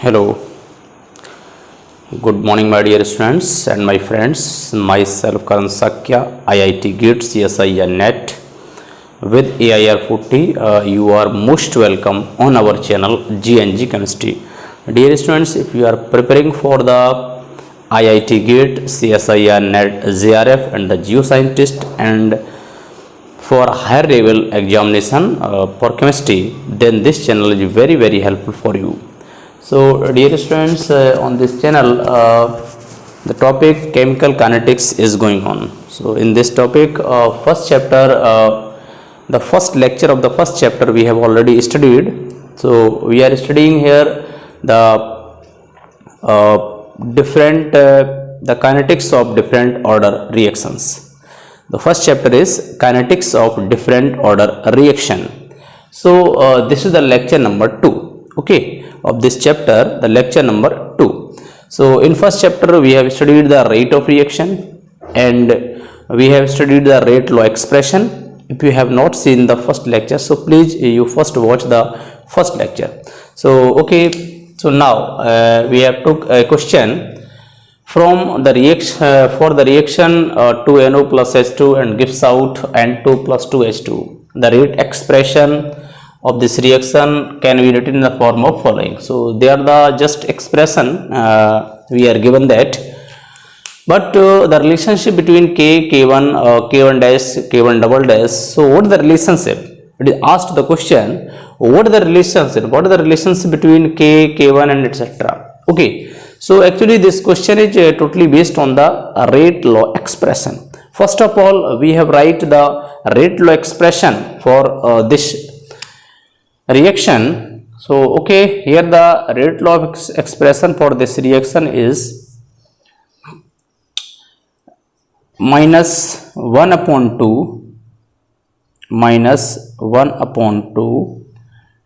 Hello, good morning my dear students and my friends. Myself Karan Sakya, IIT GATE CSIR NET with AIR 40. You are most welcome on our channel GNG Chemistry. Dear students, if you are preparing for the IIT GATE CSIR NET JRF and the Geoscientist and for higher level examination for chemistry, then this channel is very helpful for you. So dear students, on this channel the topic chemical kinetics is going on. So in this topic, first chapter, the first lecture of the first chapter we have already studied. So we are studying here the the kinetics of different order reactions. The first chapter is kinetics of different order reaction. So this is the lecture number 2. Okay, of this chapter, the lecture number 2. So in first chapter we have studied the rate of reaction and we have studied the rate law expression. If you have not seen the first lecture, so please you first watch the first lecture. So okay, so now we have took a question from the reaction for the reaction 2NO plus H2 and gives out N2 plus 2H2. The rate expression of this reaction can be written in the form of following. So they are the just expression we are given that, but the relationship between K, K1, K1 dash, K1 double dash. So what is the relationship? It is asked the question, what is the relationship? What is the relationship between K, K1 and etc. Okay, so actually this question is totally based on the rate law expression. First of all, we have write the rate law expression for this reaction. So okay, here the rate law of expression for this reaction is minus 1 upon 2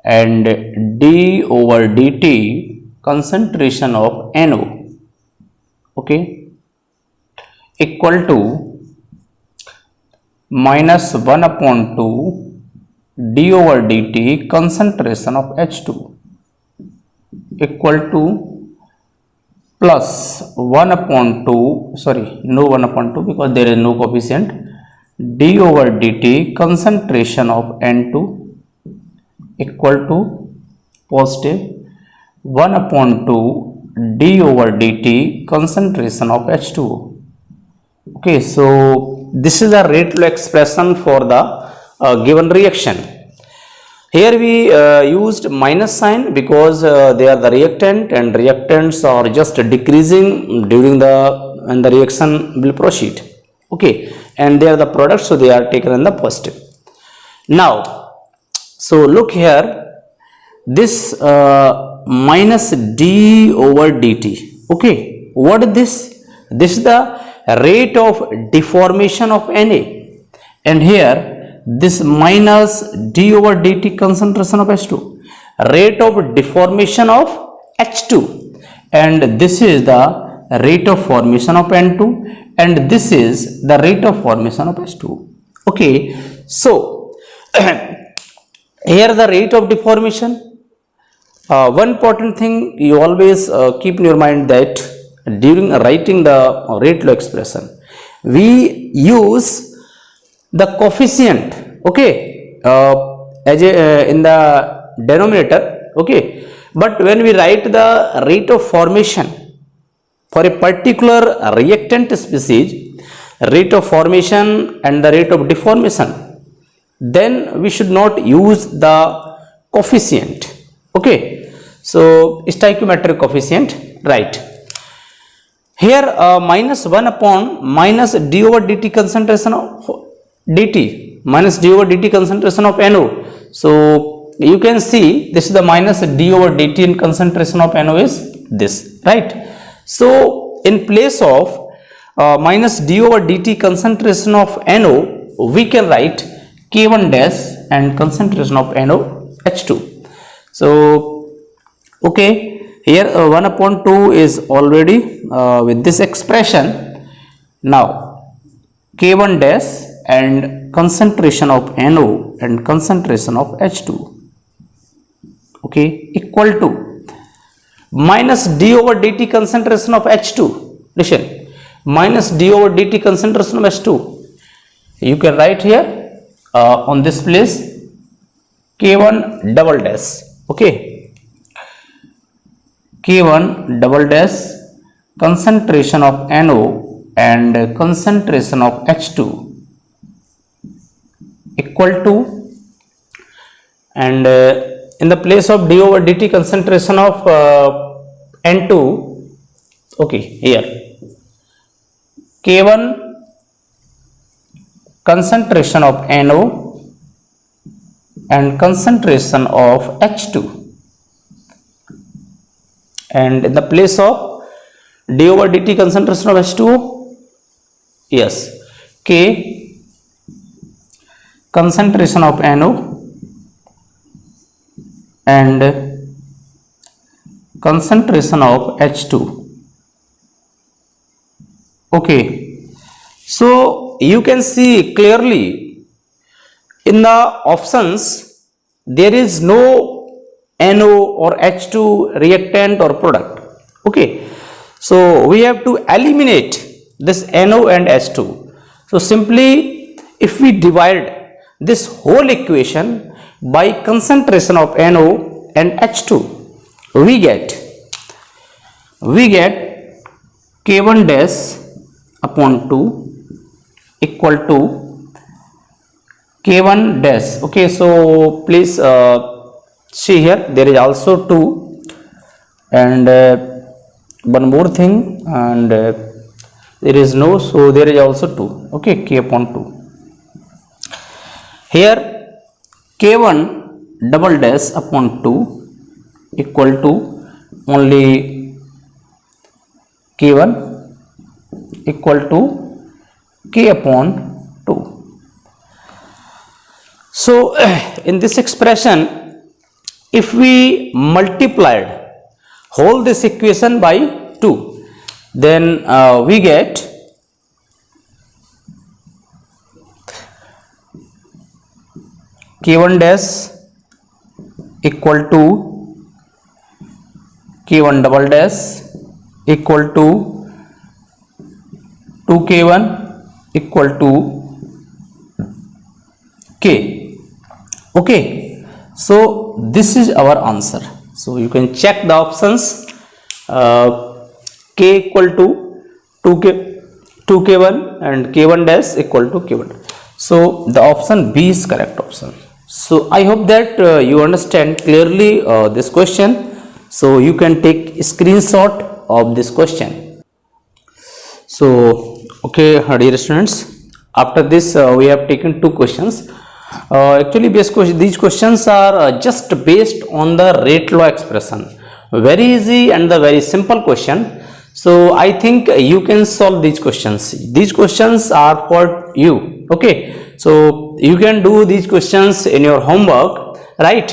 and d over dt concentration of NO, okay, equal to minus 1 upon 2 d over dt concentration of H2 equal to plus 1 upon 2, sorry, no 1 upon 2 because there is no coefficient, d over dt concentration of N2 equal to positive 1 upon 2 d over dt concentration of H2. Okay, so this is the rate law expression for the given reaction. Here we used minus sign because they are the reactant and reactants are just decreasing during the when the reaction will proceed. Okay, and they are the products, so they are taken in the positive. Now, so look here, this minus d over dt. Okay, what is this? This is the rate of deformation of Na, and here this minus d over dt concentration of H2, rate of deformation of H2, and this is the rate of formation of N2, and this is the rate of formation of H2. Okay, so here the rate of deformation. One important thing you always keep in your mind that during writing the rate law expression, we use the coefficient, okay, as a, in the denominator, okay, but when we write the rate of formation for a particular reactant species, rate of formation and the rate of deformation, then we should not use the coefficient. Okay, so stoichiometric coefficient, right? Here minus 1 upon minus d over dt concentration of dt minus d over dt concentration of NO. So you can see this is the minus d over dt in concentration of NO is this, right? So in place of minus d over dt concentration of NO, we can write K1 dash and concentration of NO H2. So okay, Here 1 upon 2 is already with this expression. Now K1 dash and concentration of NO and concentration of H2, okay, equal to minus d over dt concentration of H2. Listen, minus d over dt concentration of H2. You can write here on this place K1 double dash, okay, K1 double dash concentration of NO and concentration of H2 equal to, and in the place of d over dt concentration of N2, okay, here K1 concentration of NO and concentration of H2, and in the place of d over dt concentration of H2O, yes, K concentration of NO and concentration of H2, okay. So you can see clearly in the options there is no NO or H2 reactant or product, okay. So we have to eliminate this NO and H2. So simply if we divide this whole equation by concentration of NO and H2, we get K1 dash upon 2 equal to K1 dash, okay. So please see here there is also 2, and one more thing, and there is no, so there is also 2, okay, K upon 2. Here K1 double dash upon 2 equal to only K1 equal to K upon 2. So in this expression, if we multiplied whole this equation by 2, then we get K1 dash equal to K1 double dash equal to 2K1 equal to K, okay. So this is our answer. So you can check the options, K equal to 2K1 and K1 dash equal to K1. So the option B is correct option. So I hope that you understand clearly this question. So you can take a screenshot of this question. So okay, dear students, after this we have taken 2 questions. Actually these questions are just based on the rate law expression. Very easy and the very simple question. So I think you can solve these questions. These questions are for you, okay. So you can do these questions in your homework, right?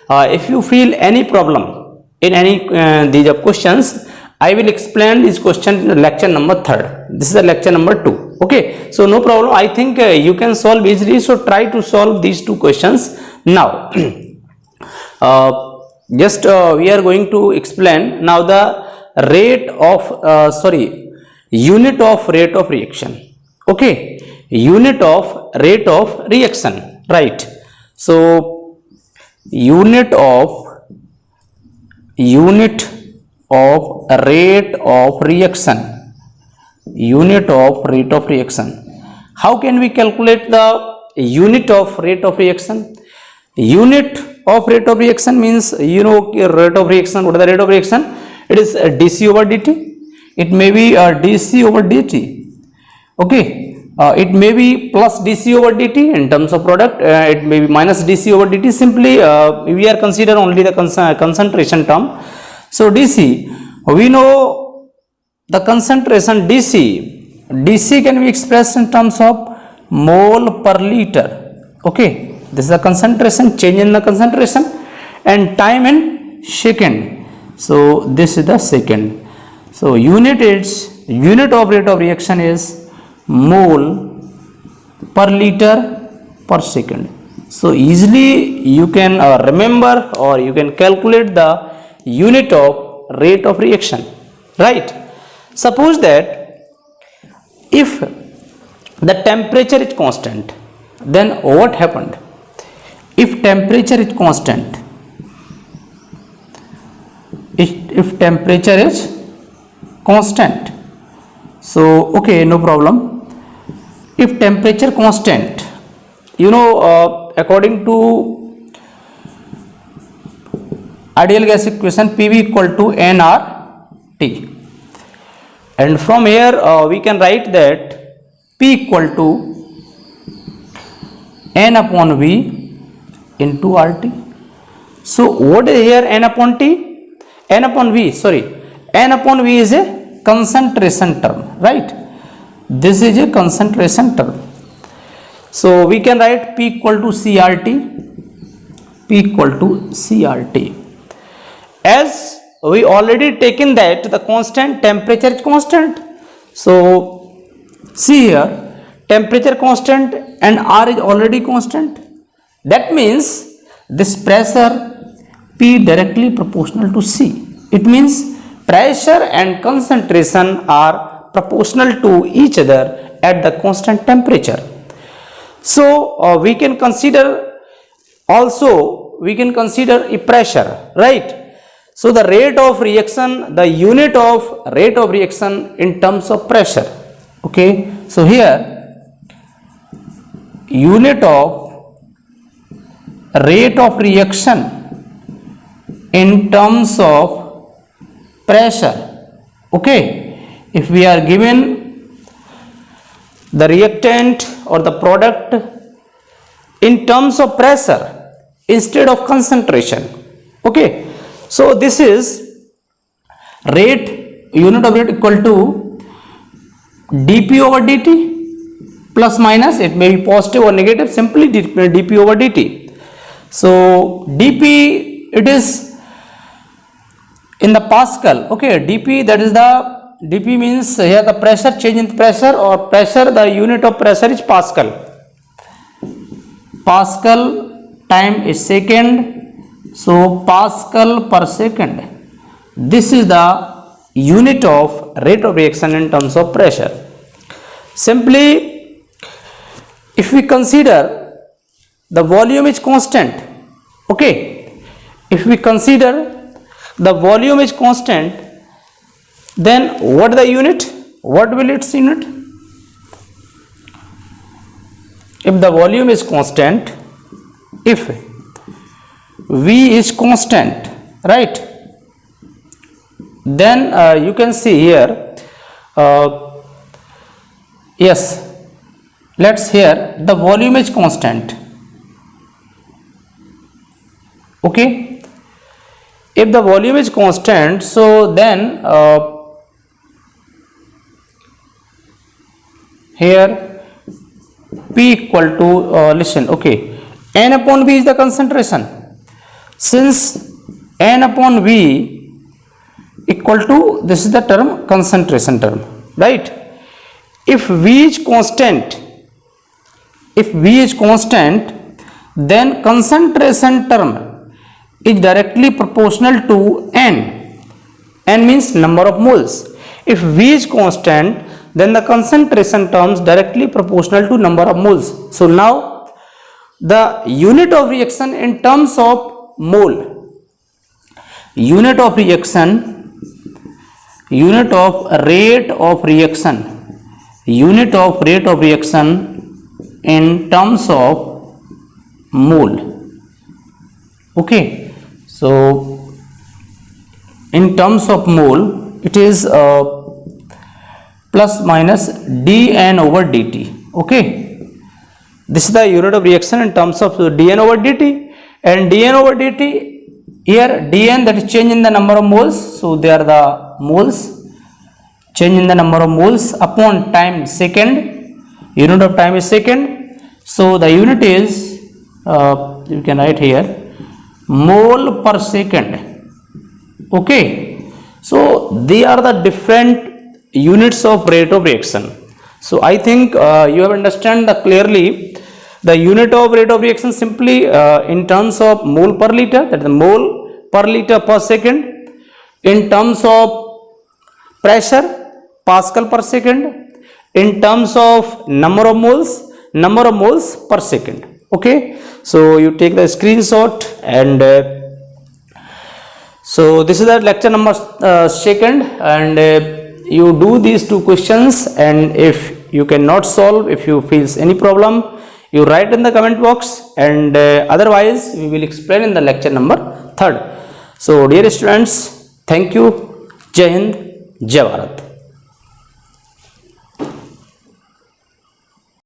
If you feel any problem in any these questions, I will explain this question in lecture number 3rd. This is the lecture number 2, okay. So no problem, I think you can solve easily. So try to solve these 2 questions now. Just we are going to explain now the rate of unit of rate of reaction, okay. Unit of rate of reaction, right? So unit of rate of reaction, unit of rate of reaction. How can we calculate the unit of rate of reaction? Unit of rate of reaction means, you know, rate of reaction. What is the rate of reaction? It is dc over dt. It may be dc over dt, okay. It may be plus dc over dt in terms of product. It may be minus dc over dt. Simply we are consider only the concentration term. So dc, we know the concentration dc can be expressed in terms of mole per liter, okay. This is the concentration, change in the concentration, and time in second. So this is the second. So unit of rate of reaction is mole per liter per second. So easily you can remember or you can calculate the unit of rate of reaction, right? Suppose that if the temperature is constant, then what happened? If temperature is constant, if temperature is constant, so okay, no problem. If temperature constant, you know, according to ideal gas equation, PV equal to nRT, and from here we can write that P equal to N upon V into RT. So what is here N upon T? N upon V, sorry, N upon V is a concentration term, right? This is a concentration term. So we can write P equal to CRT, P equal to CRT. As we already taken that the constant temperature is constant. So see here, temperature constant and R is already constant. That means this pressure P directly proportional to C. It means pressure and concentration are proportional to each other at the constant temperature. So we can consider also, we can consider a pressure, right? So the rate of reaction, the unit of rate of reaction in terms of pressure. Okay, so here unit of rate of reaction in terms of pressure. Okay, if we are given the reactant or the product in terms of pressure instead of concentration. Okay, so this is rate, unit of rate equal to dP over dt, plus minus, it may be positive or negative, simply dP over dt. So dP, it is in the Pascal. Okay, dP, that is the dP means here the pressure, change in pressure, or pressure, the unit of pressure is Pascal. Pascal time is second, so Pascal per second. This is the unit of rate of reaction in terms of pressure. Simply, if we consider the volume is constant, okay, if we consider the volume is constant, then what the unit, what will its unit? If the volume is constant, if V is constant, right, then you can see here, yes, let's here the volume is constant. Okay, if the volume is constant, so then here P equal to listen, okay, N upon V is the concentration. Since N upon V equal to, this is the term concentration term, right? If V is constant, if V is constant, then concentration term is directly proportional to N. N means number of moles. If V is constant, then the concentration terms directly proportional to number of moles. So now the unit of reaction in terms of mole, unit of reaction, unit of rate of reaction, unit of rate of reaction in terms of mole. Okay, so in terms of mole, it is plus minus dN over dt. Okay, this is the unit of reaction in terms of dN over dt, and dN over dt, here dN, that is change in the number of moles, so they are the moles, change in the number of moles upon time second, unit of time is second, so the unit is you can write here mole per second, Okay, so they are the different units of rate of reaction. So I think you have understand the clearly the unit of rate of reaction simply in terms of mole per liter, that is the mole per liter per second. In terms of pressure, Pascal per second. In terms of number of moles per second. Okay, so you take the screenshot and so this is the lecture number second, and you do these two questions, and if you cannot solve, if you face any problem, you write in the comment box, and otherwise we will explain in the lecture number third. So dear students, thank you. Jai Hind, Jai Bharat.